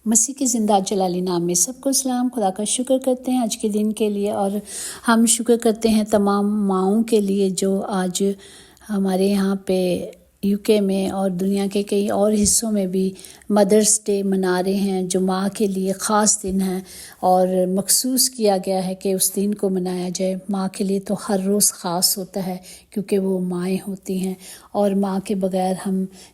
مسیح کے زندہ جلالی نام میں سب کو سلام۔ خدا کا شکر کرتے ہیں آج کے دن کے لیے، اور ہم شکر کرتے ہیں تمام ماؤں کے لیے جو آج ہمارے یہاں پہ UK میں اور دنیا کے کئی اور حصوں میں بھی مدرس ڈے منا رہے ہیں، جو ماں کے لیے خاص دن ہے اور مخصوص کیا گیا ہے کہ اس دن کو منایا جائے۔ ماں کے لیے تو ہر روز خاص ہوتا ہے کیونکہ وہ مائیں ہوتی ہیں، اور ماں کے بغیر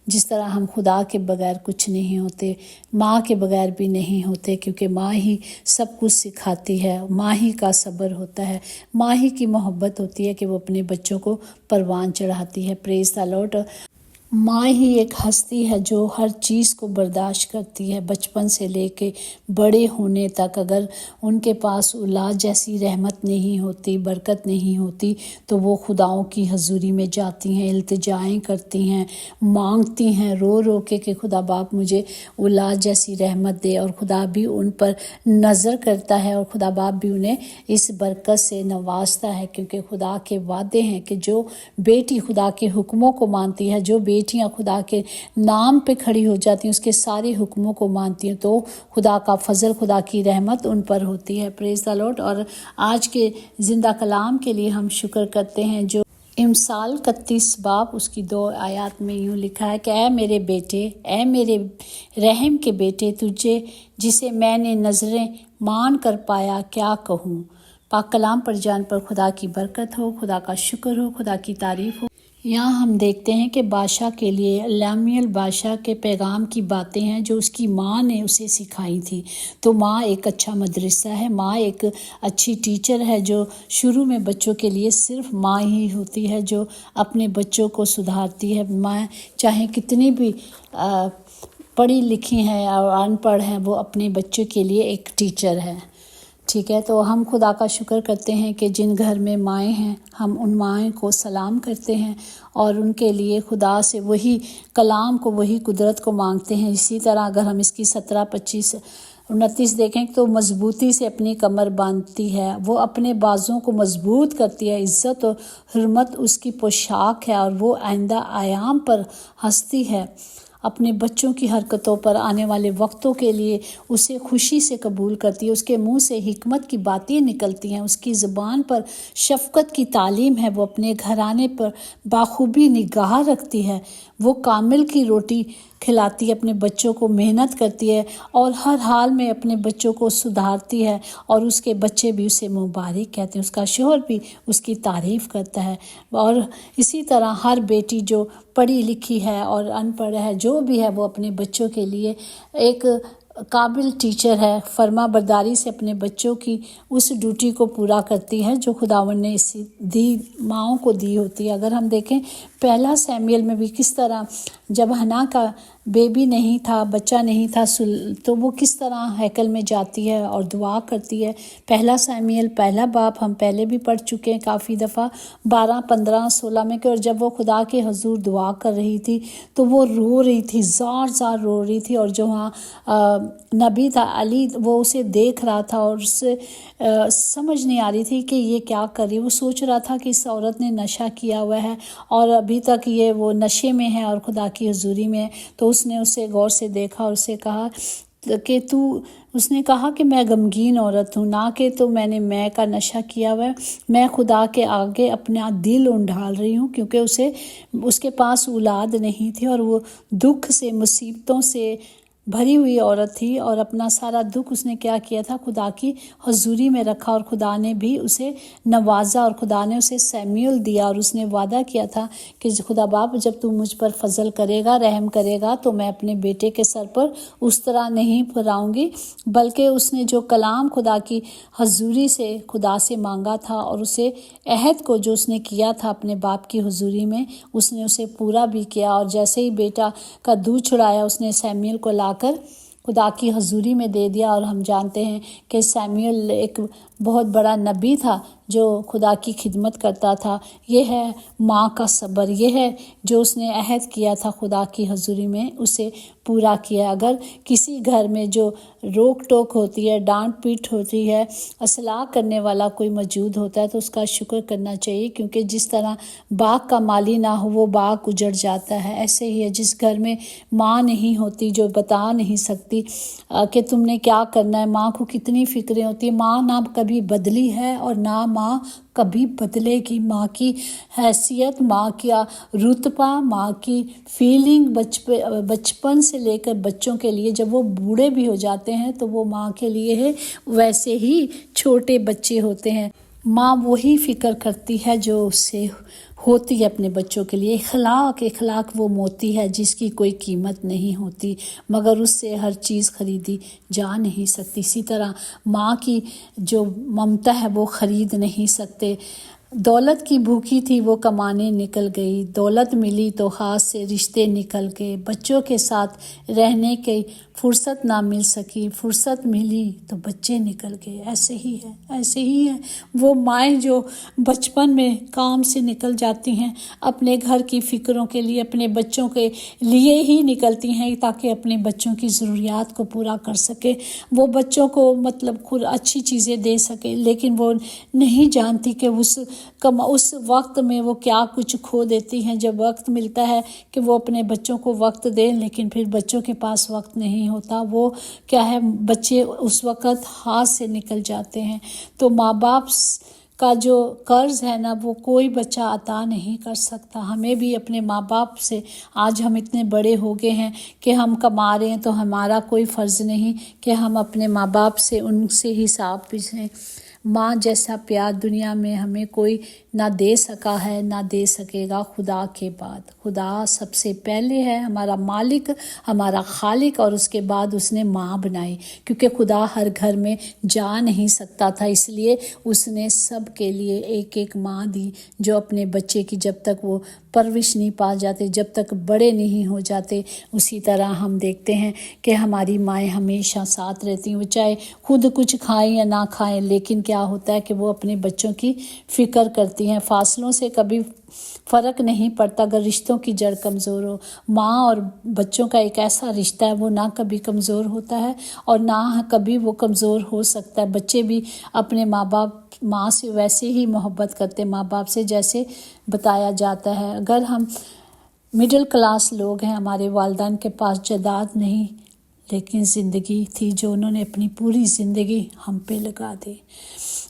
جس طرح ہم خدا کے بغیر کچھ نہیں ہوتے، ماں کے بغیر بھی نہیں ہوتے، کیونکہ ماں ہی سب کچھ سکھاتی ہے، ماں ہی کا صبر ہوتا ہے، ماں ہی کی محبت ہوتی ہے کہ وہ اپنے بچوں کو پروان چڑھاتی ہے۔ پریز دی لارڈ۔ ماں ہی ایک ہستی ہے جو ہر چیز کو برداشت کرتی ہے، بچپن سے لے کے بڑے ہونے تک۔ اگر ان کے پاس اولاد جیسی رحمت نہیں ہوتی، برکت نہیں ہوتی، تو وہ خداؤں کی حضوری میں جاتی ہیں، التجائیں کرتی ہیں، مانگتی ہیں رو رو کے کہ خدا باپ مجھے اولاد جیسی رحمت دے، اور خدا بھی ان پر نظر کرتا ہے، اور خدا باپ بھی انہیں اس برکت سے نوازتا ہے، کیونکہ خدا کے وعدے ہیں کہ جو بیٹی خدا کے حکموں کو مانتی ہے، جو بیٹیاں خدا کے نام پہ کھڑی ہو جاتی ہیں، اس کے سارے حکموں کو مانتی ہیں، تو خدا کا فضل، خدا کی رحمت ان پر ہوتی ہے۔ پریز دی لارڈ۔ اور آج کے زندہ کلام کے لیے ہم شکر کرتے ہیں، جو امثال 31 باب اس کی 2 آیات میں یوں لکھا ہے کہ اے میرے بیٹے، اے میرے رحم کے بیٹے، تجھے جسے میں نے نظریں مان کر پایا کیا کہوں۔ پاک کلام پر جان پر خدا کی برکت ہو، خدا کا شکر ہو، خدا کی تعریف ہو۔ یہاں ہم دیکھتے ہیں کہ بادشاہ کے لیے لیمیل بادشاہ کے پیغام کی باتیں ہیں جو اس کی ماں نے اسے سکھائی تھی۔ تو ماں ایک اچھا مدرسہ ہے، ماں ایک اچھی ٹیچر ہے، جو شروع میں بچوں کے لیے صرف ماں ہی ہوتی ہے جو اپنے بچوں کو سدھارتی ہے۔ ماں چاہے کتنی بھی پڑھی لکھی ہیں اور ان پڑھ ہیں، وہ اپنے بچوں کے لیے ایک ٹیچر ہے۔ ٹھیک ہے، تو ہم خدا کا شکر کرتے ہیں کہ جن گھر میں مائیں ہیں، ہم ان مائیں کو سلام کرتے ہیں اور ان کے لیے خدا سے وہی کلام کو، وہی قدرت کو مانگتے ہیں۔ اسی طرح اگر ہم اس کی 17، 25، 29 دیکھیں تو مضبوطی سے اپنی کمر باندھتی ہے، وہ اپنے بازوں کو مضبوط کرتی ہے، عزت اور حرمت اس کی پوشاک ہے، اور وہ آئندہ ایام پر ہنستی ہے، اپنے بچوں کی حرکتوں پر آنے والے وقتوں کے لیے اسے خوشی سے قبول کرتی ہے۔ اس کے منہ سے حکمت کی باتیں نکلتی ہیں، اس کی زبان پر شفقت کی تعلیم ہے، وہ اپنے گھرانے پر بخوبی نگاہ رکھتی ہے، وہ کامل کی روٹی کھلاتی ہے، اپنے بچوں کو محنت کرتی ہے اور ہر حال میں اپنے بچوں کو سدھارتی ہے، اور اس کے بچے بھی اسے مبارک کہتے ہیں، اس کا شوہر بھی اس کی تعریف کرتا ہے۔ اور اسی طرح ہر بیٹی جو پڑھی لکھی ہے اور ان پڑھ ہے، جو بھی ہے، وہ اپنے بچوں کے لیے ایک قابل ٹیچر ہے، فرما برداری سے اپنے بچوں کی اس ڈیوٹی کو پورا کرتی ہے جو خداوند نے ماؤں کو دی ہوتی ہے۔ اگر ہم دیکھیں 1 سیموئیل میں بھی کس طرح جب حنا کا بیبی نہیں تھا، بچہ نہیں تھا، تو وہ کس طرح ہیکل میں جاتی ہے اور دعا کرتی ہے۔ 1 سیموئیل 1 باب ہم پہلے بھی پڑھ چکے ہیں کافی دفعہ، 12، 15، 16 میں کہ اور جب وہ خدا کے حضور دعا کر رہی تھی تو وہ رو رہی تھی، زار زار رو رہی تھی، اور جو وہاں نبی تھا علی، وہ اسے دیکھ رہا تھا اور اس سے سمجھ نہیں آ رہی تھی کہ یہ کیا کر رہی ہے۔ وہ سوچ رہا تھا کہ اس عورت نے نشہ کیا ہوا ہے اور ابھی تک یہ وہ نشے میں ہے اور خدا کی حضوری میں ہے۔ تو اس نے اسے غور سے دیکھا اور اسے کہا کہ اس نے کہا کہ میں غمگین عورت ہوں، نہ کہ تو میں نے کا نشہ کیا ہوا ہے، میں خدا کے آگے اپنا دل ڈھال رہی ہوں، کیونکہ اس کے پاس اولاد نہیں تھی اور وہ دکھ سے، مصیبتوں سے بھری ہوئی عورت تھی، اور اپنا سارا دکھ اس نے کیا کیا تھا، خدا کی حضوری میں رکھا، اور خدا نے بھی اسے نوازا، اور خدا نے اسے سیموئیل دیا، اور اس نے وعدہ کیا تھا کہ خدا باپ جب تو مجھ پر فضل کرے گا، رحم کرے گا، تو میں اپنے بیٹے کے سر پر اس طرح نہیں پھراؤں گی، بلکہ اس نے جو کلام خدا کی حضوری سے خدا سے مانگا تھا، اور اسے عہد کو جو اس نے کیا تھا اپنے باپ کی حضوری میں، اس نے اسے پورا بھی کیا۔ اور جیسے ہی بیٹا کا دودھ چھڑایا، اس نے سیموئیل کو لا کر خدا کی حضوری میں دے دیا، اور ہم جانتے ہیں کہ سیموئیل ایک بہت بڑا نبی تھا جو خدا کی خدمت کرتا تھا، یہ ہے ماں کا صبر، یہ ہے جو اس نے عہد کیا تھا خدا کی حضوری میں اسے پورا کیا۔ اگر کسی گھر میں جو روک ٹوک ہوتی ہے، ڈانٹ پیٹ ہوتی ہے، اصلاح کرنے والا کوئی موجود ہوتا ہے تو اس کا شکر کرنا چاہیے، کیونکہ جس طرح باغ کا مالی نہ ہو وہ باغ اجڑ جاتا ہے، ایسے ہی ہے جس گھر میں ماں نہیں ہوتی، جو بتا نہیں سکتی کہ تم نے کیا کرنا ہے، ماں کو کتنی فکریں ہوتی ہیں، ماں نہ کبھی بدلی ہے اور نہ ماں کبھی بدلے گی۔ ماں کی حیثیت، ماں کا رتبہ، ماں کی فیلنگ بچپن سے لے کر بچوں کے لیے جب وہ بوڑھے بھی ہو جاتے ہیں تو وہ ماں کے لیے ہے ویسے ہی چھوٹے بچے ہوتے ہیں۔ ماں وہی فکر کرتی ہے جو اس سے ہوتی ہے اپنے بچوں کے لیے۔ اخلاق وہ موتی ہے جس کی کوئی قیمت نہیں ہوتی، مگر اس سے ہر چیز خریدی جا نہیں سکتی۔ اسی طرح ماں کی جو ممتا ہے وہ خرید نہیں سکتے۔ دولت کی بھوکی تھی وہ کمانے نکل گئی، دولت ملی تو ہاتھ سے رشتے نکل گئے، بچوں کے ساتھ رہنے کی فرصت نہ مل سکی، فرصت ملی تو بچے نکل گئے۔ ایسے ہی ہے وہ مائیں جو بچپن میں کام سے نکل جاتی ہیں، اپنے گھر کی فکروں کے لیے، اپنے بچوں کے لیے ہی نکلتی ہیں تاکہ اپنے بچوں کی ضروریات کو پورا کر سکے، وہ بچوں کو خود اچھی چیزیں دے سکے، لیکن وہ نہیں جانتی کہ اس وقت میں وہ کیا کچھ کھو دیتی ہیں۔ جب وقت ملتا ہے کہ وہ اپنے بچوں کو وقت دیں، لیکن پھر بچوں کے پاس وقت نہیں ہوتا، وہ کیا ہے بچے اس وقت ہاتھ سے نکل جاتے ہیں۔ تو ماں باپ کا جو قرض ہے نا وہ کوئی بچہ عطا نہیں کر سکتا۔ ہمیں بھی اپنے ماں باپ سے، آج ہم اتنے بڑے ہو گئے ہیں کہ ہم کما رہے ہیں تو ہمارا کوئی فرض نہیں کہ ہم اپنے ماں باپ سے ان سے حساب پوچھیں۔ ماں جیسا پیار دنیا میں ہمیں کوئی نہ دے سکا ہے نہ دے سکے گا خدا کے بعد۔ خدا سب سے پہلے ہے، ہمارا مالک، ہمارا خالق، اور اس کے بعد اس نے ماں بنائی، کیونکہ خدا ہر گھر میں جا نہیں سکتا تھا، اس لیے اس نے سب کے لیے ایک ایک ماں دی جو اپنے بچے کی جب تک وہ پرورش نہیں پا جاتے، جب تک بڑے نہیں ہو جاتے۔ اسی طرح ہم دیکھتے ہیں کہ ہماری مائیں ہمیشہ ساتھ رہتی ہیں، وہ چاہے خود کچھ کھائیں یا نہ کھائیں، لیکن کیا ہوتا ہے کہ وہ اپنے بچوں کی فکر کرتی ہیں۔ فاصلوں سے کبھی فرق نہیں پڑتا اگر رشتوں کی جڑ کمزور ہو۔ ماں اور بچوں کا ایک ایسا رشتہ ہے وہ نہ کبھی کمزور ہوتا ہے اور نہ کبھی وہ کمزور ہو سکتا ہے۔ بچے بھی اپنے ماں سے ویسے ہی محبت کرتے ماں باپ سے جیسے بتایا جاتا ہے۔ اگر ہم مڈل کلاس لوگ ہیں، ہمارے والدین کے پاس جائیداد نہیں، لیکن زندگی تھی جو انہوں نے اپنی پوری زندگی ہم پہ لگا دی۔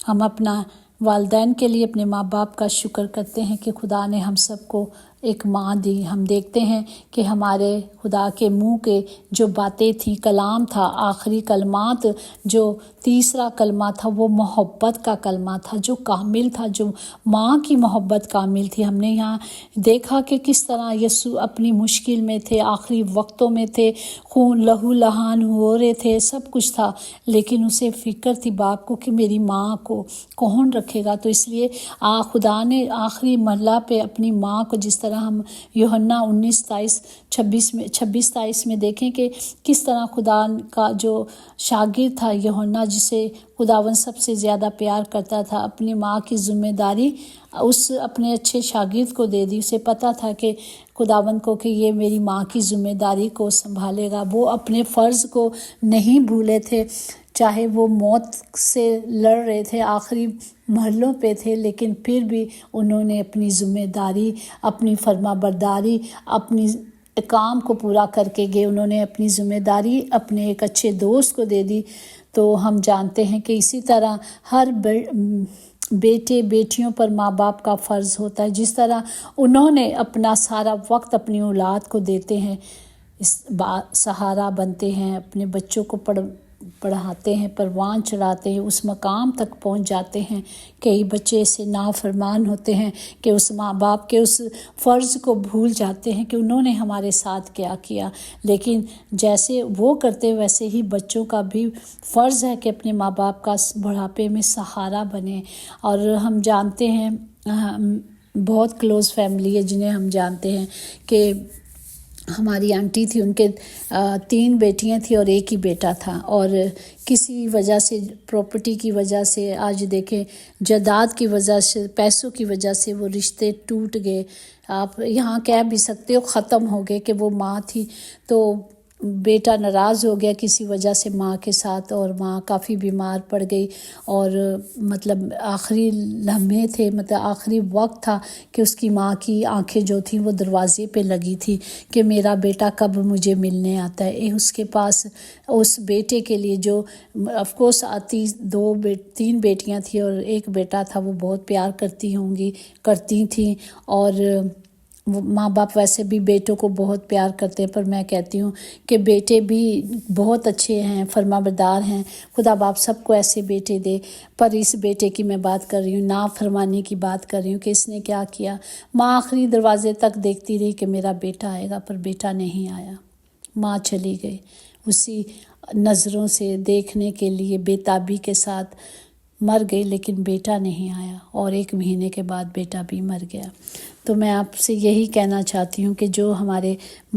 ہم اپنا والدین کے لیے، اپنے ماں باپ کا شکر کرتے ہیں کہ خدا نے ہم سب کو ایک ماں دی۔ ہم دیکھتے ہیں کہ ہمارے خدا کے منہ کے جو باتیں تھیں، کلام تھا، آخری کلمات، جو تیسرا کلمہ تھا وہ محبت کا کلمہ تھا جو کامل تھا، جو ماں کی محبت کامل تھی۔ ہم نے یہاں دیکھا کہ کس طرح یسوع اپنی مشکل میں تھے، آخری وقتوں میں تھے، خون لہو لہان ہو رہے تھے، سب کچھ تھا، لیکن اسے فکر تھی باپ کو کہ میری ماں کو کون رکھے گا۔ تو اس لیے خدا نے آخری مرحلہ پہ اپنی ماں کو، جس طرح ہم یوحنا 26:23 میں دیکھیں کہ کس طرح خدا کا جو شاگرد تھا یوحنا، جسے خداوند سب سے زیادہ پیار کرتا تھا، اپنی ماں کی ذمہ داری اس اپنے اچھے شاگرد کو دے دی۔ اسے پتہ تھا کہ خداوند کو کہ یہ میری ماں کی ذمہ داری کو سنبھالے گا۔ وہ اپنے فرض کو نہیں بھولے تھے، چاہے وہ موت سے لڑ رہے تھے، آخری مرحلوں پہ تھے، لیکن پھر بھی انہوں نے اپنی ذمہ داری، اپنی فرما برداری، اپنی کام کو پورا کر کے گئے۔ انہوں نے اپنی ذمہ داری اپنے ایک اچھے دوست کو دے دی۔ تو ہم جانتے ہیں کہ اسی طرح ہر بیٹے بیٹیوں پر ماں باپ کا فرض ہوتا ہے، جس طرح انہوں نے اپنا سارا وقت اپنی اولاد کو دیتے ہیں، سہارا بنتے ہیں، اپنے بچوں کو پڑھاتے ہیں، پروان چڑھاتے ہیں، اس مقام تک پہنچ جاتے ہیں۔ کئی بچے ایسے نافرمان ہوتے ہیں کہ اس ماں باپ کے اس فرض کو بھول جاتے ہیں کہ انہوں نے ہمارے ساتھ کیا کیا، لیکن جیسے وہ کرتے ویسے ہی بچوں کا بھی فرض ہے کہ اپنے ماں باپ کا بڑھاپے میں سہارا بنے۔ اور ہم جانتے ہیں بہت کلوز فیملی ہے جنہیں ہم جانتے ہیں کہ ہماری آنٹی تھی، ان کے 3 بیٹیاں تھیں اور ایک ہی بیٹا تھا، اور کسی وجہ سے، پراپرٹی کی وجہ سے، آج دیکھیں جائیداد کی وجہ سے، پیسوں کی وجہ سے وہ رشتے ٹوٹ گئے. آپ یہاں کہہ بھی سکتے ہو ختم ہو گئے کہ وہ ماں تھی. تو بیٹا ناراض ہو گیا کسی وجہ سے ماں کے ساتھ، اور ماں کافی بیمار پڑ گئی، اور مطلب آخری لمحے تھے، مطلب آخری وقت تھا کہ اس کی ماں کی آنکھیں جو تھیں وہ دروازے پہ لگی تھی کہ میرا بیٹا کب مجھے ملنے آتا ہے. اس کے پاس اس بیٹے کے لیے جو آف کورس آتی 3 بیٹیاں تھیں اور ایک بیٹا تھا، وہ بہت پیار کرتی تھیں، اور ماں باپ ویسے بھی بیٹوں کو بہت پیار کرتے ہیں، پر میں کہتی ہوں کہ بیٹے بھی بہت اچھے ہیں، فرمانبردار ہیں. خدا باپ سب کو ایسے بیٹے دے. پر اس بیٹے کی میں بات کر رہی ہوں، نافرمانی کی بات کر رہی ہوں کہ اس نے کیا کیا. ماں آخری دروازے تک دیکھتی رہی کہ میرا بیٹا آئے گا، پر بیٹا نہیں آیا. ماں چلی گئی اسی نظروں سے دیکھنے کے لیے، بے تابی کے ساتھ مر گئی، لیکن بیٹا نہیں آیا، اور 1 مہینے کے بعد بیٹا بھی مر گیا. تو میں آپ سے یہی کہنا چاہتی ہوں کہ جو ہمارے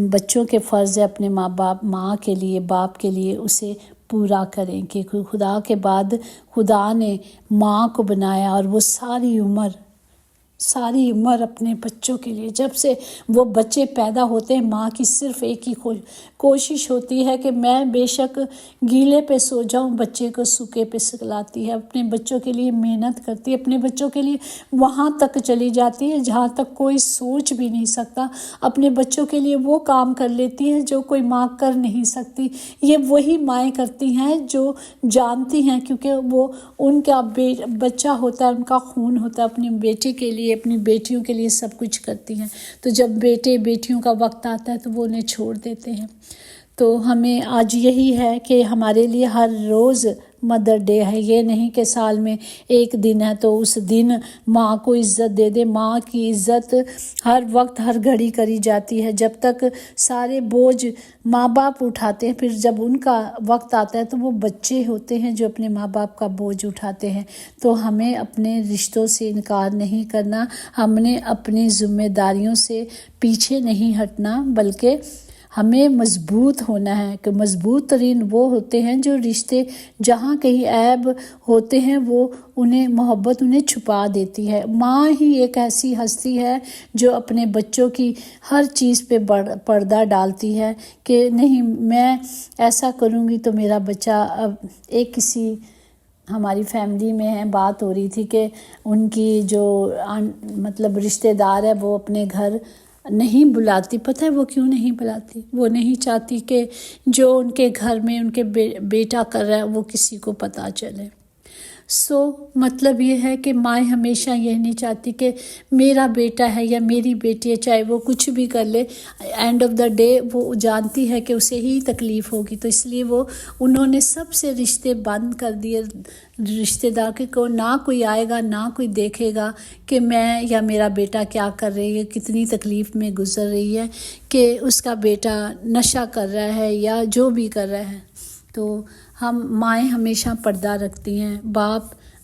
بچوں کے فرض ہے اپنے ماں کے لیے، باپ کے لیے، اسے پورا کریں. کہ خدا کے بعد خدا نے ماں کو بنایا، اور وہ ساری عمر اپنے بچوں کے لیے، جب سے وہ بچے پیدا ہوتے ہیں، ماں کی صرف ایک ہی کوشش ہوتی ہے کہ میں بے شک گیلے پہ سو جاؤں، بچے کو سوکھے پہ سلاتی ہے، اپنے بچوں کے لیے محنت کرتی ہے، اپنے بچوں کے لیے وہاں تک چلی جاتی ہے جہاں تک کوئی سوچ بھی نہیں سکتا. اپنے بچوں کے لیے وہ کام کر لیتی ہے جو کوئی ماں کر نہیں سکتی. یہ وہی مائیں کرتی ہیں جو جانتی ہیں، کیونکہ وہ ان کا بچہ ہوتا ہے، ان کا خون ہوتا ہے. اپنے بیٹے کے لیے، اپنی بیٹیوں کے لیے سب کچھ کرتی ہیں. تو جب بیٹے بیٹیوں کا وقت آتا ہے تو وہ انہیں چھوڑ دیتے ہیں. تو ہمیں آج یہی ہے کہ ہمارے لیے ہر روز مدر ڈے ہے. یہ نہیں کہ سال میں 1 دن ہے تو اس دن ماں کو عزت دے دے. ماں کی عزت ہر وقت ہر گھڑی کری جاتی ہے. جب تک سارے بوجھ ماں باپ اٹھاتے ہیں، پھر جب ان کا وقت آتا ہے تو وہ بچے ہوتے ہیں جو اپنے ماں باپ کا بوجھ اٹھاتے ہیں. تو ہمیں اپنے رشتوں سے انکار نہیں کرنا، ہم نے اپنی ذمہ داریوں سے پیچھے نہیں ہٹنا، بلکہ ہمیں مضبوط ہونا ہے. کہ مضبوط ترین وہ ہوتے ہیں جو رشتے جہاں کہیں عیب ہوتے ہیں وہ انہیں محبت انہیں چھپا دیتی ہے. ماں ہی ایک ایسی ہستی ہے جو اپنے بچوں کی ہر چیز پہ پردہ ڈالتی ہے کہ نہیں، میں ایسا کروں گی تو میرا بچہ. اب کسی ہماری فیملی میں ہے، بات ہو رہی تھی کہ ان کی جو مطلب رشتہ دار ہے وہ اپنے گھر نہیں بلاتی. پتہ ہے وہ کیوں نہیں بلاتی؟ وہ نہیں چاہتی کہ جو ان کے گھر میں ان کے بیٹا کر رہا ہے وہ کسی کو پتہ چلے. مطلب یہ ہے کہ مائیں ہمیشہ یہ نہیں چاہتی کہ میرا بیٹا ہے یا میری بیٹی ہے، چاہے وہ کچھ بھی کر لے، اینڈ آف دا ڈے وہ جانتی ہے کہ اسے ہی تکلیف ہوگی. تو اس لیے انہوں نے سب سے رشتے بند کر دیے. رشتہ دار کے کو نہ کوئی آئے گا، نہ کوئی دیکھے گا کہ میں یا میرا بیٹا کیا کر رہی ہے، کتنی تکلیف میں گزر رہی ہے، کہ اس کا بیٹا نشہ کر رہا ہے یا جو بھی کر رہا ہے. تو ہم مائیں ہمیشہ پردہ رکھتی ہیں.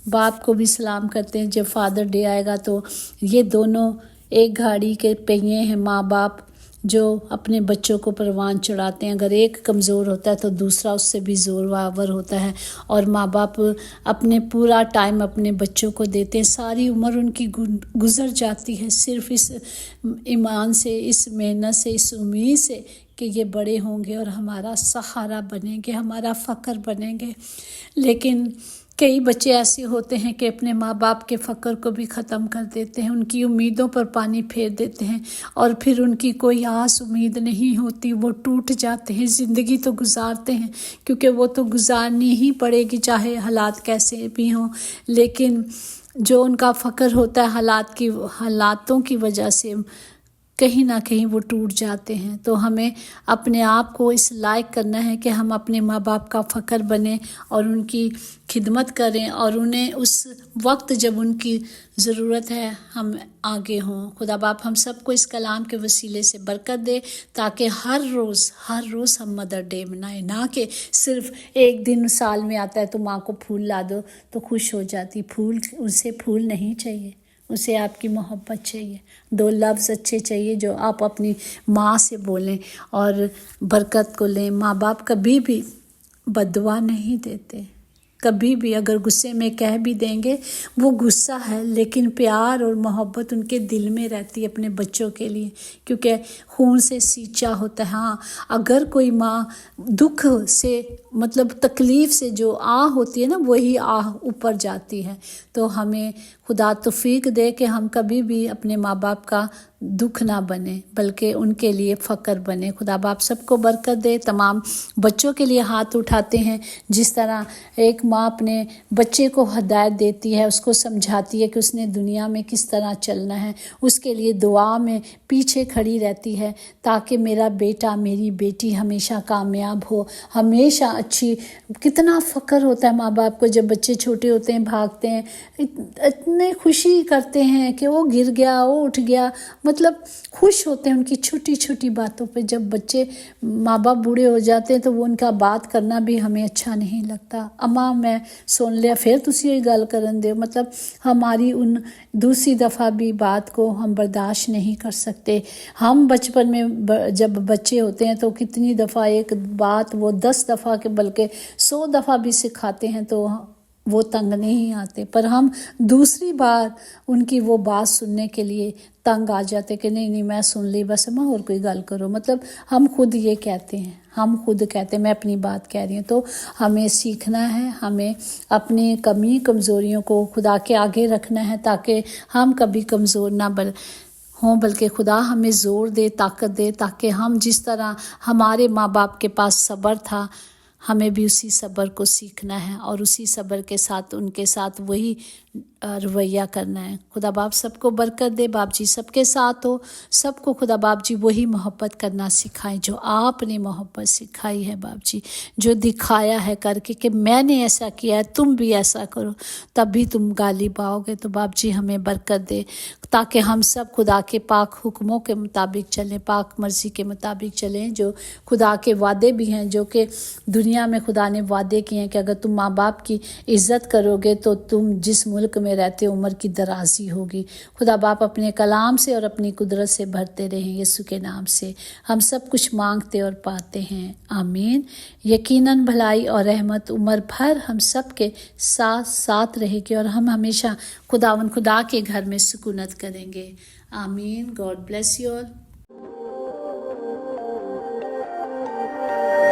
باپ کو بھی سلام کرتے ہیں. جب فادر ڈے آئے گا تو یہ دونوں ایک گاڑی کے پہیے ہیں. ماں باپ جو اپنے بچوں کو پروان چڑھاتے ہیں، اگر ایک کمزور ہوتا ہے تو دوسرا اس سے بھی زورآور ہوتا ہے. اور ماں باپ اپنے پورا ٹائم اپنے بچوں کو دیتے ہیں. ساری عمر ان کی گزر جاتی ہے صرف اس ایمان سے، اس محنت سے، اس امید سے کہ یہ بڑے ہوں گے اور ہمارا سہارا بنیں گے، ہمارا فخر بنیں گے. لیکن کئی بچے ایسے ہوتے ہیں کہ اپنے ماں باپ کے فخر کو بھی ختم کر دیتے ہیں، ان کی امیدوں پر پانی پھیر دیتے ہیں، اور پھر ان کی کوئی آس امید نہیں ہوتی. وہ ٹوٹ جاتے ہیں. زندگی تو گزارتے ہیں کیونکہ وہ تو گزارنی ہی پڑے گی چاہے حالات کیسے بھی ہوں، لیکن جو ان کا فخر ہوتا ہے حالاتوں کی وجہ سے کہیں نہ کہیں وہ ٹوٹ جاتے ہیں. تو ہمیں اپنے آپ کو اس لائق کرنا ہے کہ ہم اپنے ماں باپ کا فخر بنیں اور ان کی خدمت کریں، اور انہیں اس وقت جب ان کی ضرورت ہے ہم آگے ہوں. خدا باپ ہم سب کو اس کلام کے وسیلے سے برکت دے، تاکہ ہر روز ہم مدر ڈے منائیں. نہ کہ صرف 1 دن سال میں آتا ہے تو ماں کو پھول لا دو تو خوش ہو جاتی. اسے پھول نہیں چاہیے، اسے آپ کی محبت چاہیے، 2 لفظ اچھے چاہیے جو آپ اپنی ماں سے بولیں اور برکت کو لیں۔ ماں باپ کبھی بھی بد دعا نہیں دیتے، کبھی بھی اگر غصے میں کہہ بھی دیں گے وہ غصہ ہے، لیکن پیار اور محبت ان کے دل میں رہتی ہے اپنے بچوں کے لیے، کیونکہ خون سے سینچا ہوتا ہے۔ ہاں اگر کوئی ماں دکھ سے مطلب تکلیف سے جو آہ ہوتی ہے نا، وہی آہ اوپر جاتی ہے۔ تو ہمیں خدا توفیق دے کہ ہم کبھی بھی اپنے ماں باپ کا دکھ نہ بنے بلکہ ان کے لیے فخر بنے۔ خدا باپ سب کو برکت دے۔ تمام بچوں کے لیے ہاتھ اٹھاتے ہیں، جس طرح ایک ماں اپنے بچے کو ہدایت دیتی ہے، اس کو سمجھاتی ہے کہ اس نے دنیا میں کس طرح چلنا ہے، اس کے لیے دعا میں پیچھے کھڑی رہتی ہے تاکہ میرا بیٹا میری بیٹی ہمیشہ کامیاب ہو، ہمیشہ اچھی۔ کتنا فخر ہوتا ہے ماں باپ کو جب بچے چھوٹے ہوتے ہیں، بھاگتے ہیں، اتنے خوشی کرتے ہیں کہ وہ گر گیا، وہ اٹھ گیا، مطلب خوش ہوتے ہیں ان کی چھوٹی چھوٹی باتوں پہ۔ جب بچے ماں باپ بوڑھے ہو جاتے ہیں تو وہ ان کا بات کرنا بھی ہمیں اچھا نہیں لگتا۔ اماں میں سن لیا پھر تسی یہ گل کرن دے، مطلب ہماری ان دوسری دفعہ بھی بات کو ہم برداشت نہیں کر سکتے۔ ہم بچپن میں جب بچے ہوتے ہیں تو کتنی دفعہ ایک بات وہ 10 دفعہ کے بلکہ 100 دفعہ بھی سکھاتے ہیں تو وہ تنگ نہیں آتے، پر ہم دوسری بار ان کی وہ بات سننے کے لیے تنگ آ جاتے کہ نہیں میں سن لی، بس اماں اور کوئی گل کرو۔ مطلب ہم خود یہ کہتے ہیں، میں اپنی بات کہہ رہی ہوں۔ تو ہمیں سیکھنا ہے، ہمیں اپنی کمی کمزوریوں کو خدا کے آگے رکھنا ہے تاکہ ہم کبھی کمزور نہ ہوں، بلکہ خدا ہمیں زور دے، طاقت دے، تاکہ ہم جس طرح ہمارے ماں باپ کے پاس صبر تھا، ہمیں بھی اسی صبر کو سیکھنا ہے اور اسی صبر کے ساتھ ان کے ساتھ وہی رویہ کرنا ہے۔ خدا باپ سب کو برکت دے، باپ جی سب کے ساتھ ہو، سب کو خدا باپ جی وہی محبت کرنا سکھائیں جو آپ نے محبت سکھائی ہے باپ جی، جو دکھایا ہے کر کے کہ میں نے ایسا کیا ہے تم بھی ایسا کرو، تب بھی تم غالب آؤ گے۔ تو باپ جی ہمیں برکت دے تاکہ ہم سب خدا کے پاک حکموں کے مطابق چلیں، پاک مرضی کے مطابق چلیں، جو خدا کے وعدے بھی ہیں، جو کہ دنیا میں خدا نے وعدے کیے ہیں کہ اگر تم ماں باپ کی عزت کرو گے تو تم جس ملک میں رہتے عمر کی درازی ہوگی۔ خدا باپ اپنے کلام سے اور اپنی قدرت سے بھرتے رہیں، یسوع کے نام سے ہم سب کچھ مانگتے اور پاتے ہیں، آمین۔ یقیناً بھلائی اور رحمت عمر بھر ہم سب کے ساتھ رہے گی اور ہم ہمیشہ خدا کے گھر میں سکونت کریں گے، آمین۔ God bless you all.